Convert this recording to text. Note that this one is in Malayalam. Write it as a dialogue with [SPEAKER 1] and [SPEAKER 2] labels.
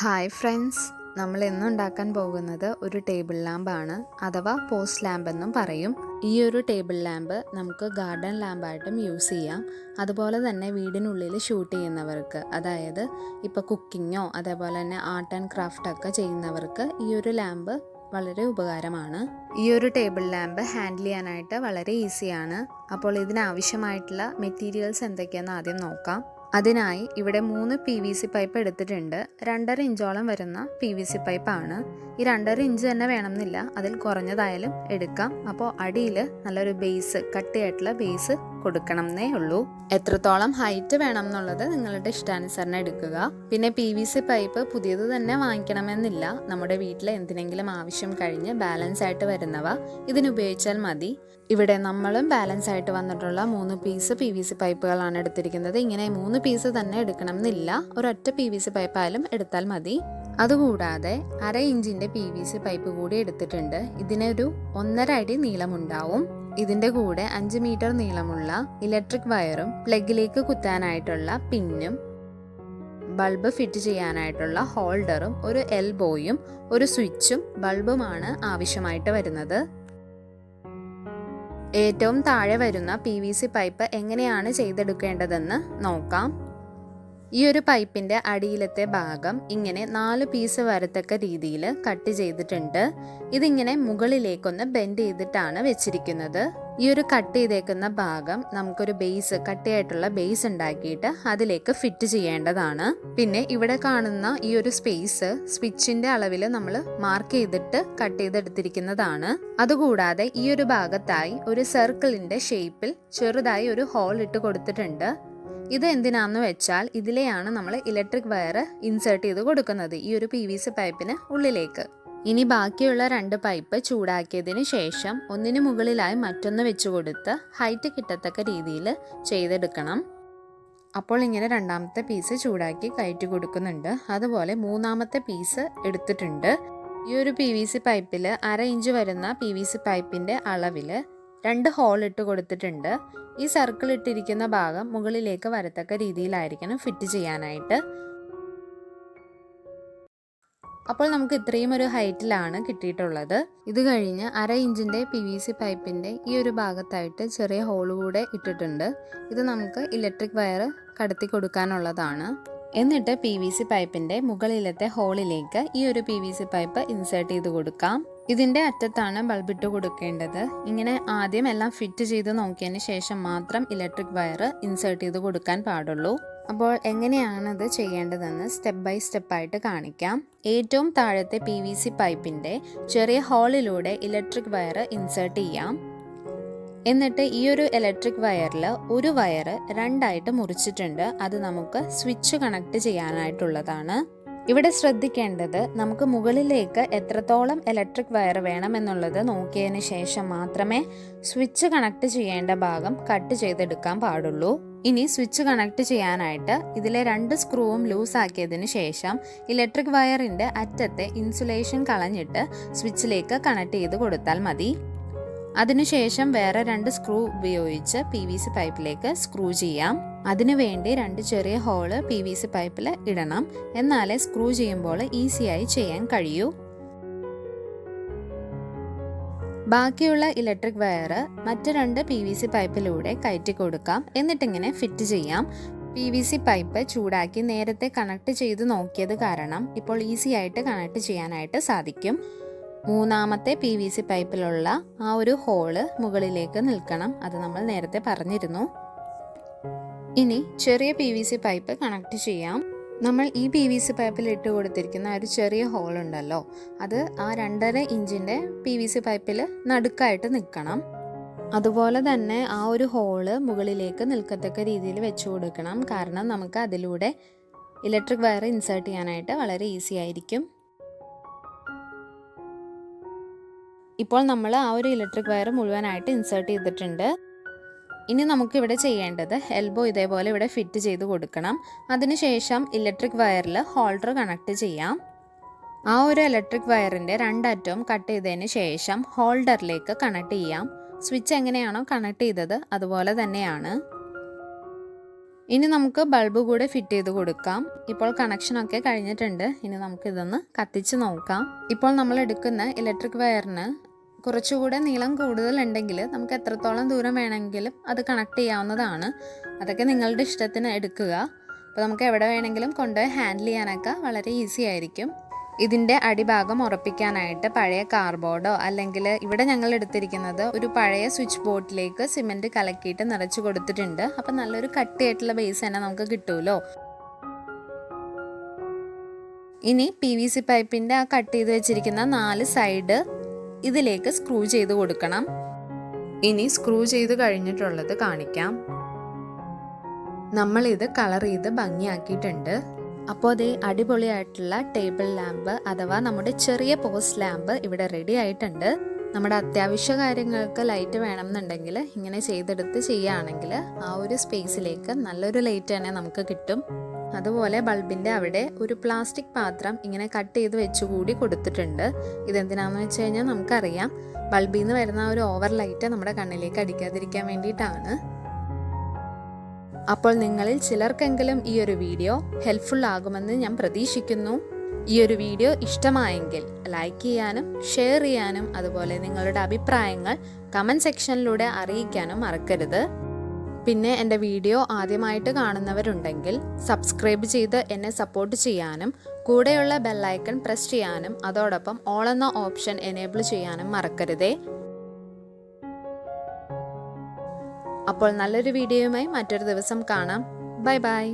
[SPEAKER 1] ഹായ് ഫ്രണ്ട്സ്, നമ്മൾ ഇന്ന് ഉണ്ടാക്കാൻ പോകുന്നത് ഒരു ടേബിൾ ലാമ്പാണ്, അഥവാ പോസ്റ്റ് ലാമ്പ് എന്നും പറയും. ഈ ഒരു ടേബിൾ ലാമ്പ് നമുക്ക് ഗാർഡൻ ലാമ്പായിട്ടും യൂസ് ചെയ്യാം. അതുപോലെ തന്നെ വീടിനുള്ളിൽ ഷൂട്ട് ചെയ്യുന്നവർക്ക്, അതായത് ഇപ്പോൾ കുക്കിങ്ങോ അതേപോലെ തന്നെ ആർട്ട് ആൻഡ് ക്രാഫ്റ്റ് ഒക്കെ ചെയ്യുന്നവർക്ക് ഈ ഒരു ലാമ്പ് വളരെ ഉപകാരമാണ്. ഈ ഒരു ടേബിൾ ലാമ്പ് ഹാൻഡിൽ ചെയ്യാനായിട്ട് വളരെ ഈസിയാണ്. അപ്പോൾ ഇതിനാവശ്യമായിട്ടുള്ള മെറ്റീരിയൽസ് എന്തൊക്കെയാണെന്ന് ആദ്യം നോക്കാം. അതിനായി ഇവിടെ 3 PVC പൈപ്പ് എടുത്തിട്ടുണ്ട്. 2.5 ഇഞ്ചോളം വരുന്ന PVC പൈപ്പാണ്. ഈ 2.5 ഇഞ്ച് തന്നെ വേണമെന്നില്ല, അതിൽ കുറഞ്ഞതായാലും എടുക്കാം. അപ്പോൾ അടിയിൽ നല്ലൊരു ബേസ്, കട്ടിയായിട്ടുള്ള ബേസ് കൊടുക്കണം എന്നേ ഉള്ളൂ. എത്രത്തോളം ഹൈറ്റ് വേണം എന്നുള്ളത് നിങ്ങളുടെ ഇഷ്ടാനുസരണം എടുക്കുക. പിന്നെ PVC പൈപ്പ് പുതിയത് തന്നെ വാങ്ങിക്കണമെന്നില്ല. നമ്മുടെ വീട്ടിൽ എന്തിനെങ്കിലും ആവശ്യം കഴിഞ്ഞ് ബാലൻസ് ആയിട്ട് വരുന്നവ ഇതിനുപയോഗിച്ചാൽ മതി. ഇവിടെ നമ്മളും ബാലൻസ് ആയിട്ട് വന്നിട്ടുള്ള 3 പീസ് PVC പൈപ്പുകളാണ് എടുത്തിരിക്കുന്നത്. ഇങ്ങനെ 3 പീസ് തന്നെ എടുക്കണം എന്നില്ല, ഒരൊറ്റ PVC പൈപ്പായാലും എടുത്താൽ മതി. അതുകൂടാതെ 1/2 ഇഞ്ചിന്റെ PVC പൈപ്പ് കൂടി എടുത്തിട്ടുണ്ട്. ഇതിനൊരു 1.5 അടി നീളമുണ്ടാവും. ഇതിന്റെ കൂടെ 5 മീറ്റർ നീളമുള്ള ഇലക്ട്രിക് വയറും പ്ലഗിലേക്ക് കുത്താനായിട്ടുള്ള പിന്നും ബൾബ് ഫിറ്റ് ചെയ്യാനായിട്ടുള്ള ഹോൾഡറും ഒരു എൽബോയും ഒരു സ്വിച്ചും ബൾബുമാണ് ആവശ്യമായിട്ട് വരുന്നത്. ഏറ്റവും താഴെ വരുന്ന PVC പൈപ്പ് എങ്ങനെയാണ് ചെയ്തെടുക്കേണ്ടതെന്ന് നോക്കാം. ഈ ഒരു പൈപ്പിൻ്റെ അടിയിലത്തെ ഭാഗം ഇങ്ങനെ 4 പീസ് വരത്തക്ക രീതിയിൽ കട്ട് ചെയ്തിട്ടുണ്ട്. ഇതിങ്ങനെ മുകളിലേക്കൊന്ന് ബെൻഡ് ചെയ്തിട്ടാണ് വെച്ചിരിക്കുന്നത്. ഈ ഒരു കട്ട് ചെയ്തേക്കുന്ന ഭാഗം നമുക്കൊരു ബേസ്, കട്ടിയായിട്ടുള്ള ബേസ് ഉണ്ടാക്കിയിട്ട് അതിലേക്ക് ഫിറ്റ് ചെയ്യേണ്ടതാണ്. പിന്നെ ഇവിടെ കാണുന്ന ഈ ഒരു സ്പേസ് സ്വിച്ചിന്റെ അളവിൽ നമ്മൾ മാർക്ക് ചെയ്തിട്ട് കട്ട് ചെയ്തെടുത്തിരിക്കുന്നതാണ്. അതുകൂടാതെ ഈ ഒരു ഭാഗത്തായി ഒരു സർക്കിളിന്റെ ഷേപ്പിൽ ചെറുതായി ഒരു ഹോൾ ഇട്ട് കൊടുത്തിട്ടുണ്ട്. ഇത് എന്തിനാന്ന് വെച്ചാൽ ഇതിലെയാണ് നമ്മൾ ഇലക്ട്രിക് വയർ ഇൻസേർട്ട് ചെയ്ത് കൊടുക്കുന്നത്, ഈ ഒരു PVC പൈപ്പിന് ഉള്ളിലേക്ക്. ഇനി ബാക്കിയുള്ള 2 പൈപ്പ് ചൂടാക്കിയതിന് ശേഷം ഒന്നിന് മുകളിലായി മറ്റൊന്ന് വെച്ച് കൊടുത്ത് ഹൈറ്റ് കിട്ടത്തക്ക രീതിയിൽ ചെയ്തെടുക്കണം. അപ്പോൾ ഇങ്ങനെ 2ാമത്തെ പീസ് ചൂടാക്കി കയറ്റി കൊടുക്കുന്നുണ്ട്. അതുപോലെ 3ാമത്തെ പീസ് എടുത്തിട്ടുണ്ട്. ഈ ഒരു PVC പൈപ്പിൽ 1/2 ഇഞ്ച് വരുന്ന PVC പൈപ്പിൻ്റെ അളവിൽ 2 ഹോൾ ഇട്ട് കൊടുത്തിട്ടുണ്ട്. ഈ സർക്കിൾ ഇട്ടിരിക്കുന്ന ഭാഗം മുകളിലേക്ക് വരത്തക്ക രീതിയിലായിരിക്കണം ഫിറ്റ് ചെയ്യാനായിട്ട്. അപ്പോൾ നമുക്ക് ഇത്രയും ഒരു ഹൈറ്റിലാണ് കിട്ടിയിട്ടുള്ളത്. ഇത് കഴിഞ്ഞ് 1/2 ഇഞ്ചിന്റെ PVC പൈപ്പിന്റെ ഈ ഒരു ഭാഗത്തായിട്ട് ചെറിയ ഹോൾ കൂടെ ഇട്ടിട്ടുണ്ട്. ഇത് നമുക്ക് ഇലക്ട്രിക് വയർ കടത്തി കൊടുക്കാനുള്ളതാണ്. എന്നിട്ട് PVC പൈപ്പിന്റെ മുകളിലത്തെ ഹോളിലേക്ക് ഈ ഒരു PVC പൈപ്പ് ഇൻസേർട്ട് ചെയ്ത് കൊടുക്കാം. ഇതിന്റെ അറ്റത്താണ് ബൾബ് ഇട്ട് കൊടുക്കേണ്ടത്. ഇങ്ങനെ ആദ്യം എല്ലാം ഫിറ്റ് ചെയ്ത് നോക്കിയതിന് ശേഷം മാത്രം ഇലക്ട്രിക് വയർ ഇൻസേർട്ട് ചെയ്ത് കൊടുക്കാൻ പാടുള്ളൂ. അപ്പോൾ എങ്ങനെയാണ് ഇത് ചെയ്യേണ്ടതെന്ന് സ്റ്റെപ്പ് ബൈ സ്റ്റെപ്പായിട്ട് കാണിക്കാം. ഏറ്റവും താഴത്തെ PVC പൈപ്പിന്റെ ചെറിയ ഹോളിലൂടെ ഇലക്ട്രിക് വയർ ഇൻസേർട്ട് ചെയ്യാം. എന്നിട്ട് ഈ ഒരു ഇലക്ട്രിക് വയറിൽ ഒരു വയർ 2ആയിട്ട് മുറിച്ചിട്ടുണ്ട്. അത് നമുക്ക് സ്വിച്ച് കണക്ട് ചെയ്യാനായിട്ടുള്ളതാണ്. ഇവിടെ ശ്രദ്ധിക്കേണ്ടത്, നമുക്ക് മുകളിലേക്ക് എത്രത്തോളം ഇലക്ട്രിക് വയർ വേണമെന്നുള്ളത് നോക്കിയതിന് ശേഷം മാത്രമേ സ്വിച്ച് കണക്ട് ചെയ്യേണ്ട ഭാഗം കട്ട് ചെയ്തെടുക്കാൻ പാടുള്ളൂ. ഇനി സ്വിച്ച് കണക്ട് ചെയ്യാനായിട്ട് ഇതിലെ 2 സ്ക്രൂവും ലൂസ് ആക്കിയതിന് ശേഷം ഇലക്ട്രിക് വയറിന്റെ അറ്റത്തെ ഇൻസുലേഷൻ കളഞ്ഞിട്ട് സ്വിച്ചിലേക്ക് കണക്ട് ചെയ്ത് കൊടുത്താൽ മതി. അതിനുശേഷം വേറെ 2 സ്ക്രൂ ഉപയോഗിച്ച് PVC പൈപ്പിലേക്ക് സ്ക്രൂ ചെയ്യാം. അതിനുവേണ്ടി 2 ചെറിയ ഹോള് PVC പൈപ്പിൽ ഇടണം. എന്നാലേ സ്ക്രൂ ചെയ്യുമ്പോൾ ഈസിയായി ചെയ്യാൻ കഴിയൂ. ബാക്കിയുള്ള ഇലക്ട്രിക് വയർ മറ്റ് 2 PVC പൈപ്പിലൂടെ കയറ്റി കൊടുക്കാം. എന്നിട്ടിങ്ങനെ ഫിറ്റ് ചെയ്യാം. PVC പൈപ്പ് ചൂടാക്കി നേരത്തെ കണക്ട് ചെയ്ത് നോക്കിയത് കാരണം ഇപ്പോൾ ഈസി ആയിട്ട് കണക്ട് ചെയ്യാനായിട്ട് സാധിക്കും. 3ാമത്തെ PVC പൈപ്പിലുള്ള ആ ഒരു ഹോള് മുകളിലേക്ക് നിൽക്കണം. അത് നമ്മൾ നേരത്തെ പറഞ്ഞിരുന്നു. ഇനി ചെറിയ PVC പൈപ്പ് കണക്ട് ചെയ്യാം. നമ്മൾ ഈ PVC പൈപ്പിൽ ഇട്ട് കൊടുത്തിരിക്കുന്ന ഒരു ചെറിയ ഹോൾ ഉണ്ടല്ലോ, അത് ആ 2.5 ഇഞ്ചിന്റെ PVC പൈപ്പിൽ നടുക്കായിട്ട് നിൽക്കണം. അതുപോലെ തന്നെ ആ ഒരു ഹോള് മുകളിലേക്ക് നിൽക്കത്തക്ക രീതിയിൽ വെച്ച് കൊടുക്കണം. കാരണം നമുക്ക് അതിലൂടെ ഇലക്ട്രിക് വയർ ഇൻസേർട്ട് ചെയ്യാനായിട്ട് വളരെ ഈസി ആയിരിക്കും. ഇപ്പോൾ നമ്മൾ ആ ഒരു ഇലക്ട്രിക് വയർ മുഴുവനായിട്ട് ഇൻസേർട്ട് ചെയ്തിട്ടുണ്ട്. ഇനി നമുക്കിവിടെ ചെയ്യേണ്ടത് എൽബോ ഇതേപോലെ ഇവിടെ ഫിറ്റ് ചെയ്ത് കൊടുക്കണം. അതിനുശേഷം ഇലക്ട്രിക് വയറിൽ ഹോൾഡർ കണക്ട് ചെയ്യാം. ആ ഒരു ഇലക്ട്രിക് വയറിൻ്റെ 2 അറ്റവും കട്ട് ചെയ്തതിന് ശേഷം ഹോൾഡറിലേക്ക് കണക്ട് ചെയ്യാം. സ്വിച്ച് എങ്ങനെയാണോ കണക്ട് ചെയ്തത് അതുപോലെ തന്നെയാണ്. ഇനി നമുക്ക് ബൾബ് കൂടെ ഫിറ്റ് ചെയ്ത് കൊടുക്കാം. ഇപ്പോൾ കണക്ഷനൊക്കെ കഴിഞ്ഞിട്ടുണ്ട്. ഇനി നമുക്കിതൊന്ന് കത്തിച്ച് നോക്കാം. ഇപ്പോൾ നമ്മൾ എടുക്കുന്ന ഇലക്ട്രിക് വയറിന് കുറച്ചുകൂടെ നീളം കൂടുതലുണ്ടെങ്കിൽ നമുക്ക് എത്രത്തോളം ദൂരം വേണമെങ്കിലും അത് കണക്ട് ചെയ്യാവുന്നതാണ്. അതൊക്കെ നിങ്ങളുടെ ഇഷ്ടത്തിന് എടുക്കുക. അപ്പോൾ നമുക്ക് എവിടെ വേണമെങ്കിലും കൊണ്ടുപോയി ഹാൻഡിൽ ചെയ്യാനൊക്കെ വളരെ ഈസി ആയിരിക്കും. ഇതിൻ്റെ അടിഭാഗം ഉറപ്പിക്കാനായിട്ട് പഴയ കാർഡ്ബോർഡോ അല്ലെങ്കിൽ ഇവിടെ ഞങ്ങൾ എടുത്തിരിക്കുന്നത് ഒരു പഴയ സ്വിച്ച് ബോർഡിലേക്ക് സിമെൻറ്റ് കലക്കിയിട്ട് നിറച്ച് കൊടുത്തിട്ടുണ്ട്. അപ്പം നല്ലൊരു കട്ടിയായിട്ടുള്ള ബേസ് തന്നെ നമുക്ക് കിട്ടുമല്ലോ. ഇനി PVC പൈപ്പിൻ്റെ ആ കട്ട് ചെയ്ത് വെച്ചിരിക്കുന്ന 4 സൈഡ് ഇതിലേക്ക് സ്ക്രൂ ചെയ്ത് കൊടുക്കണം. ഇനി സ്ക്രൂ ചെയ്ത് കഴിഞ്ഞിട്ടുള്ളത് കാണിക്കാം. നമ്മളിത് കളർ ചെയ്ത് ഭംഗിയാക്കിയിട്ടുണ്ട്. അപ്പോൾ അതേ അടിപൊളിയായിട്ടുള്ള ടേബിൾ ലാമ്പ് അഥവാ നമ്മുടെ ചെറിയ പോസ്റ്റ് ലാമ്പ് ഇവിടെ റെഡി ആയിട്ടുണ്ട്. നമ്മുടെ അത്യാവശ്യ കാര്യങ്ങൾക്ക് ലൈറ്റ് വേണമെന്നുണ്ടെങ്കിൽ ഇങ്ങനെ ചെയ്തെടുത്ത് ചെയ്യുകയാണെങ്കിൽ ആ ഒരു സ്പേസിലേക്ക് നല്ലൊരു ലൈറ്റ് തന്നെ നമുക്ക് കിട്ടും. അതുപോലെ ബൾബിൻ്റെ അവിടെ ഒരു പ്ലാസ്റ്റിക് പാത്രം ഇങ്ങനെ കട്ട് ചെയ്ത് വെച്ചുകൂടി കൊടുത്തിട്ടുണ്ട്. ഇതെന്തിനാണെന്ന് വെച്ച് കഴിഞ്ഞാൽ നമുക്കറിയാം, ബൾബിൽ നിന്ന് വരുന്ന ഒരു ഓവർ ലൈറ്റ് നമ്മുടെ കണ്ണിലേക്ക് അടിക്കാതിരിക്കാൻ വേണ്ടിയിട്ടാണ്. അപ്പോൾ നിങ്ങളിൽ ചിലർക്കെങ്കിലും ഈ ഒരു വീഡിയോ ഹെൽപ്ഫുൾ ആകുമെന്ന് ഞാൻ പ്രതീക്ഷിക്കുന്നു. ഈ ഒരു വീഡിയോ ഇഷ്ടമായെങ്കിൽ ലൈക്ക് ചെയ്യാനും ഷെയർ ചെയ്യാനും അതുപോലെ നിങ്ങളുടെ അഭിപ്രായങ്ങൾ കമൻറ്റ് സെക്ഷനിലൂടെ അറിയിക്കാനും മറക്കരുത്. പിന്നെ എൻ്റെ വീഡിയോ ആദ്യമായിട്ട് കാണുന്നവരുണ്ടെങ്കിൽ സബ്സ്ക്രൈബ് ചെയ്ത് എന്നെ സപ്പോർട്ട് ചെയ്യാനും കൂടെയുള്ള ബെല്ലൈക്കൺ പ്രസ് ചെയ്യാനും അതോടൊപ്പം ഓൾ എന്ന ഓപ്ഷൻ എനേബിൾ ചെയ്യാനും മറക്കരുതേ. അപ്പോൾ നല്ലൊരു വീഡിയോയുമായി മറ്റൊരു ദിവസം കാണാം. Bye bye.